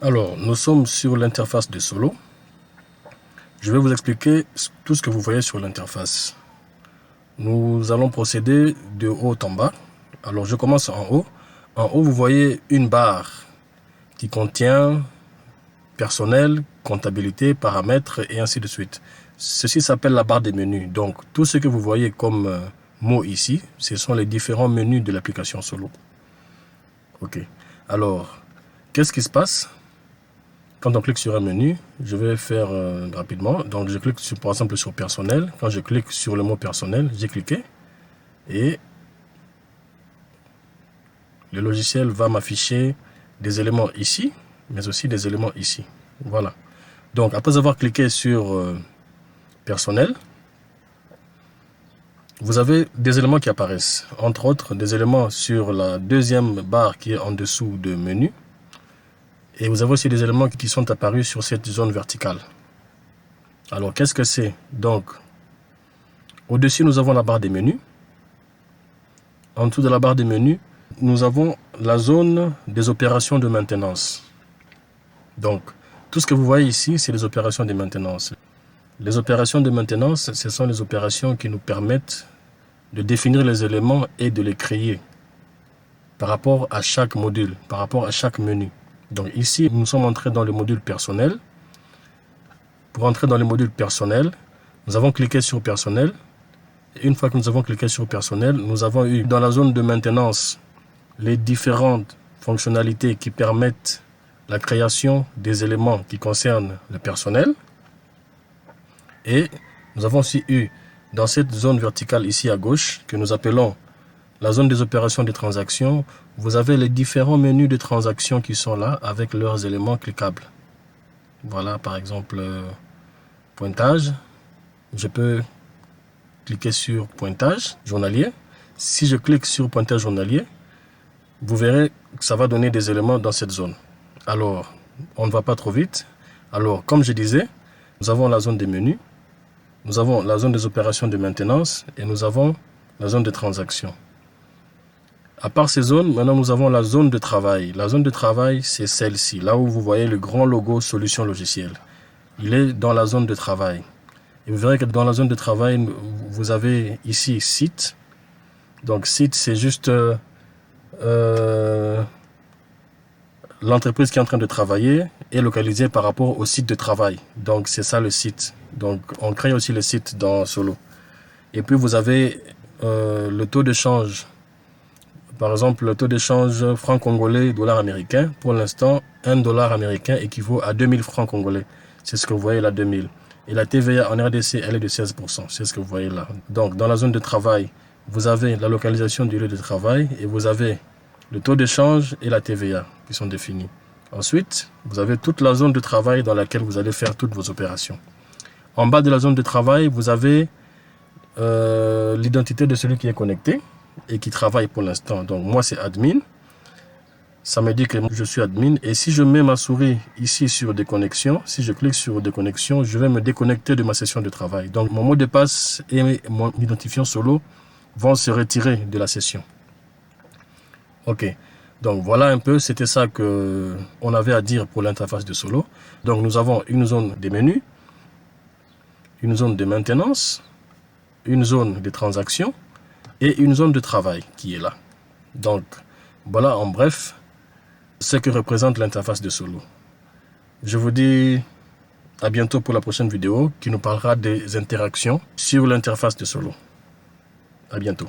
Alors, nous sommes sur l'interface de Solo. Je vais vous expliquer tout ce que vous voyez sur l'interface. Nous allons procéder de haut en bas. Alors, je commence en haut. En haut, vous voyez une barre qui contient personnel, comptabilité, paramètres et ainsi de suite. Ceci s'appelle la barre des menus. Donc, tout ce que vous voyez comme mots ici, ce sont les différents menus de l'application Solo. Ok. Alors, qu'est-ce qui se passe? Quand on clique sur un menu, je vais faire rapidement. Donc, je clique par exemple sur personnel. Quand je clique sur le mot personnel, j'ai cliqué. Et le logiciel va m'afficher des éléments ici, mais aussi des éléments ici. Voilà. Donc, après avoir cliqué sur personnel, vous avez des éléments qui apparaissent. Entre autres, des éléments sur la deuxième barre qui est en dessous de menu. Et vous avez aussi des éléments qui sont apparus sur cette zone verticale. Alors, qu'est-ce que c'est? Donc, au-dessus, nous avons la barre des menus. En dessous de la barre des menus, nous avons la zone des opérations de maintenance. Donc, tout ce que vous voyez ici, c'est les opérations de maintenance. Les opérations de maintenance, ce sont les opérations qui nous permettent de définir les éléments et de les créer par rapport à chaque module, par rapport à chaque menu. Donc ici, nous sommes entrés dans le module personnel. Pour entrer dans le module personnel, nous avons cliqué sur personnel. Et une fois que nous avons cliqué sur personnel, nous avons eu dans la zone de maintenance les différentes fonctionnalités qui permettent la création des éléments qui concernent le personnel. Et nous avons aussi eu dans cette zone verticale ici à gauche, que nous appelons la zone des opérations de transactions, vous avez les différents menus de transactions qui sont là avec leurs éléments cliquables. Voilà, par exemple, pointage. Je peux cliquer sur pointage journalier. Si je clique sur pointage journalier, vous verrez que ça va donner des éléments dans cette zone. Alors, on ne va pas trop vite. Alors, comme je disais, nous avons la zone des menus, nous avons la zone des opérations de maintenance et nous avons la zone de transactions. À part ces zones, maintenant nous avons la zone de travail. La zone de travail, c'est celle-ci, là où vous voyez le grand logo Solutions Logicielles. Il est dans la zone de travail. Et vous verrez que dans la zone de travail, vous avez ici site. Donc site, c'est juste l'entreprise qui est en train de travailler est localisée par rapport au site de travail. Donc c'est ça le site. Donc on crée aussi le site dans Solo. Et puis vous avez le taux de change. Par exemple, le taux d'échange franc congolais, dollar américain. Pour l'instant, 1 dollar américain équivaut à 2000 francs congolais. C'est ce que vous voyez là, 2000. Et la TVA en RDC, elle est de 16%. C'est ce que vous voyez là. Donc, dans la zone de travail, vous avez la localisation du lieu de travail et vous avez le taux d'échange et la TVA qui sont définis. Ensuite, vous avez toute la zone de travail dans laquelle vous allez faire toutes vos opérations. En bas de la zone de travail, vous avez l'identité de celui qui est connecté et qui travaille pour l'instant. Donc moi c'est admin, ça me dit que je suis admin et si je mets ma souris ici sur déconnexion, si je clique sur déconnexion, je vais me déconnecter de ma session de travail. Donc mon mot de passe et mon identifiant Solo vont se retirer de la session. Ok, donc voilà un peu, c'était ça que on avait à dire pour l'interface de Solo. Donc nous avons une zone des menus, une zone de maintenance, une zone de transactions et une zone de travail qui est là. Donc, voilà en bref ce que représente l'interface de Solo. Je vous dis à bientôt pour la prochaine vidéo qui nous parlera des interactions sur l'interface de Solo. À bientôt.